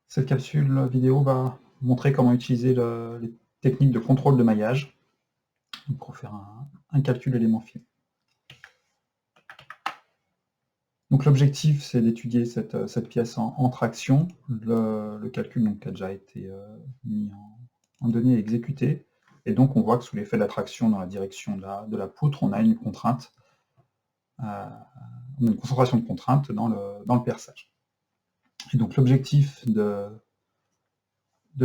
Cette capsule vidéo va montrer comment utiliser les techniques de contrôle de maillage pour faire un calcul d'éléments finis. Donc l'objectif, c'est d'étudier cette pièce en traction. Le calcul donc, a déjà été mis en données et exécuté. Et donc on voit que sous l'effet de l'attraction dans la direction de la poutre, on a une contrainte, une concentration de contrainte dans le perçage. Et donc l'objectif de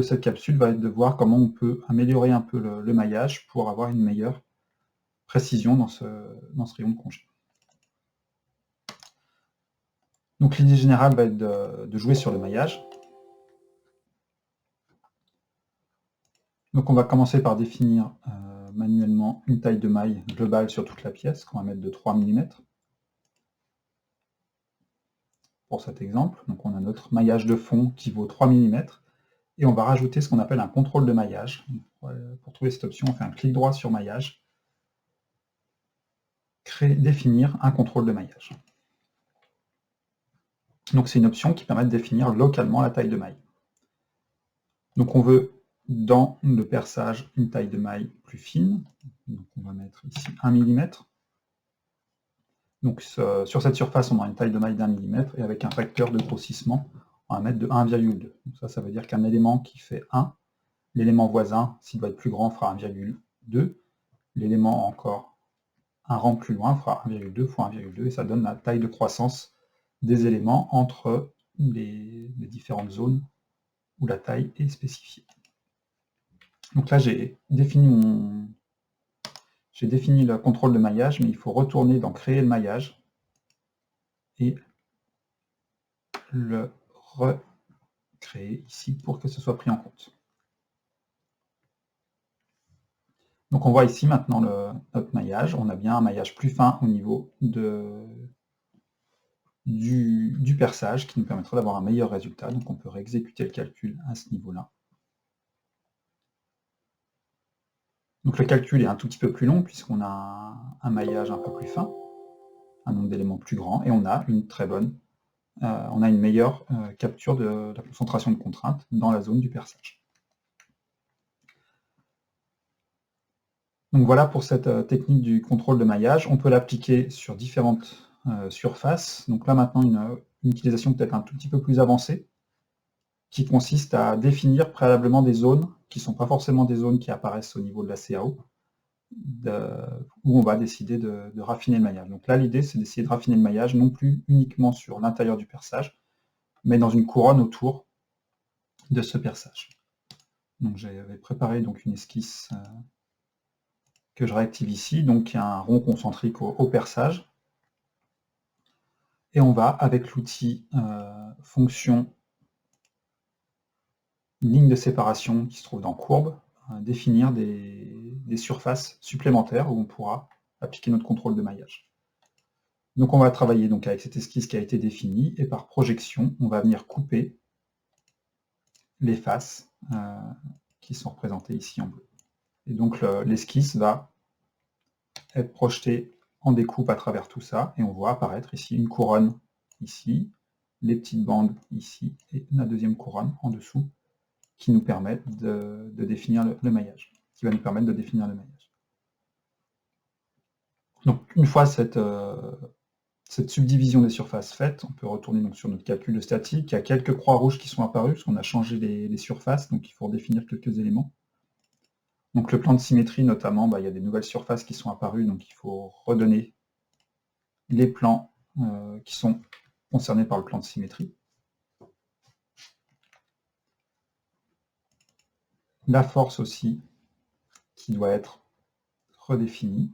cette capsule va être de voir comment on peut améliorer un peu le maillage pour avoir une meilleure précision dans ce rayon de congé. Donc l'idée générale va être de jouer sur le maillage. Donc on va commencer par définir manuellement une taille de maille globale sur toute la pièce, qu'on va mettre de 3 mm. Pour cet exemple, donc on a notre maillage de fond qui vaut 3 mm, et on va rajouter ce qu'on appelle un contrôle de maillage. Pour trouver cette option, on fait un clic droit sur maillage, définir un contrôle de maillage. Donc c'est une option qui permet de définir localement la taille de maille. Donc on veut, dans le perçage, une taille de maille plus fine. Donc on va mettre ici 1 mm. Donc sur cette surface, on a une taille de maille d'1 mm, et avec un facteur de grossissement, on va mettre de 1,2. Donc ça veut dire qu'un élément qui fait 1, l'élément voisin, s'il doit être plus grand, fera 1,2. L'élément encore un rang plus loin fera 1,2 fois 1,2, et ça donne la taille de croissance des éléments entre les différentes zones où la taille est spécifiée. Donc là, j'ai défini le contrôle de maillage, mais il faut retourner dans créer le maillage et le recréer ici pour que ce soit pris en compte. Donc on voit ici maintenant notre maillage. On a bien un maillage plus fin au niveau du perçage qui nous permettra d'avoir un meilleur résultat. Donc on peut réexécuter le calcul à ce niveau-là. Donc le calcul est un tout petit peu plus long puisqu'on a un maillage un peu plus fin, un nombre d'éléments plus grand, et on a une très bonne, on a une meilleure capture de la concentration de contrainte dans la zone du perçage. Donc voilà pour cette technique du contrôle de maillage. On peut l'appliquer sur différentes surfaces. Donc là maintenant une utilisation peut-être un tout petit peu plus avancée, qui consiste à définir préalablement des zones qui ne sont pas forcément des zones qui apparaissent au niveau de la CAO, où on va décider de raffiner le maillage. Donc là, l'idée, c'est d'essayer de raffiner le maillage, non plus uniquement sur l'intérieur du perçage, mais dans une couronne autour de ce perçage. Donc j'avais préparé donc une esquisse que je réactive ici, donc il y a un rond concentrique au perçage, et on va, avec l'outil fonction ligne de séparation qui se trouve dans courbe, définir des surfaces supplémentaires où on pourra appliquer notre contrôle de maillage. Donc on va travailler donc avec cette esquisse qui a été définie, et par projection, on va venir couper les faces qui sont représentées ici en bleu. Et donc l'esquisse va être projetée en découpe à travers tout ça, et on voit apparaître ici une couronne ici, les petites bandes ici, et la deuxième couronne en dessous, qui nous permettent de définir le maillage, qui va nous permettre de définir le maillage. Donc une fois cette subdivision des surfaces faite, on peut retourner donc sur notre calcul de statique. Il y a quelques croix rouges qui sont apparues, parce qu'on a changé les surfaces, donc il faut redéfinir quelques éléments. Donc le plan de symétrie notamment, il y a des nouvelles surfaces qui sont apparues, donc il faut redonner les plans qui sont concernés par le plan de symétrie. La force aussi, qui doit être redéfinie.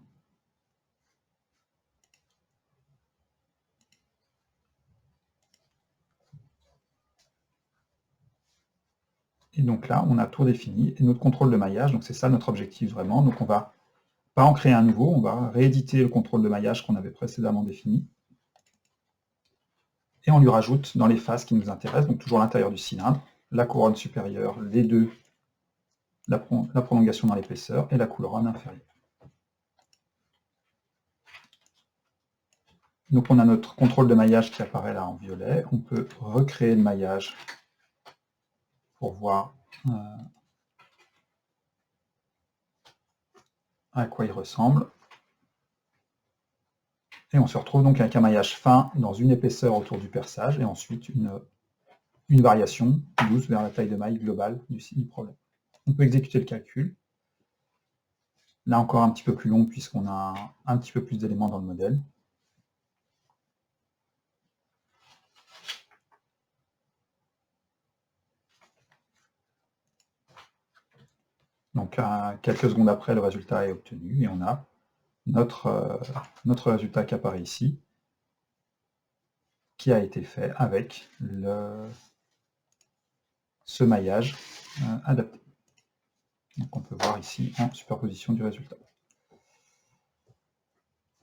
Et donc là, on a tout défini, et notre contrôle de maillage, donc c'est ça notre objectif vraiment. Donc on va pas en créer un nouveau, on va rééditer le contrôle de maillage qu'on avait précédemment défini. Et on lui rajoute dans les faces qui nous intéressent, donc toujours l'intérieur du cylindre, la couronne supérieure, les deux, la prolongation dans l'épaisseur, et la couronne inférieure. Donc on a notre contrôle de maillage qui apparaît là en violet. On peut recréer le maillage pour voir à quoi il ressemble. Et on se retrouve donc avec un maillage fin dans une épaisseur autour du perçage et ensuite une variation douce vers la taille de maille globale du problème. On peut exécuter le calcul. Là encore un petit peu plus long puisqu'on a un petit peu plus d'éléments dans le modèle. Donc quelques secondes après, le résultat est obtenu et on a notre résultat qui apparaît ici, qui a été fait avec ce maillage adapté. Donc on peut voir ici en superposition du résultat.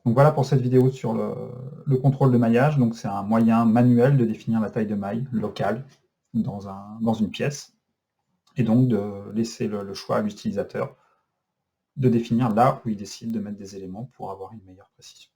Donc voilà pour cette vidéo sur le contrôle de maillage. Donc c'est un moyen manuel de définir la taille de maille locale dans une pièce, et donc de laisser le choix à l'utilisateur de définir là où il décide de mettre des éléments pour avoir une meilleure précision.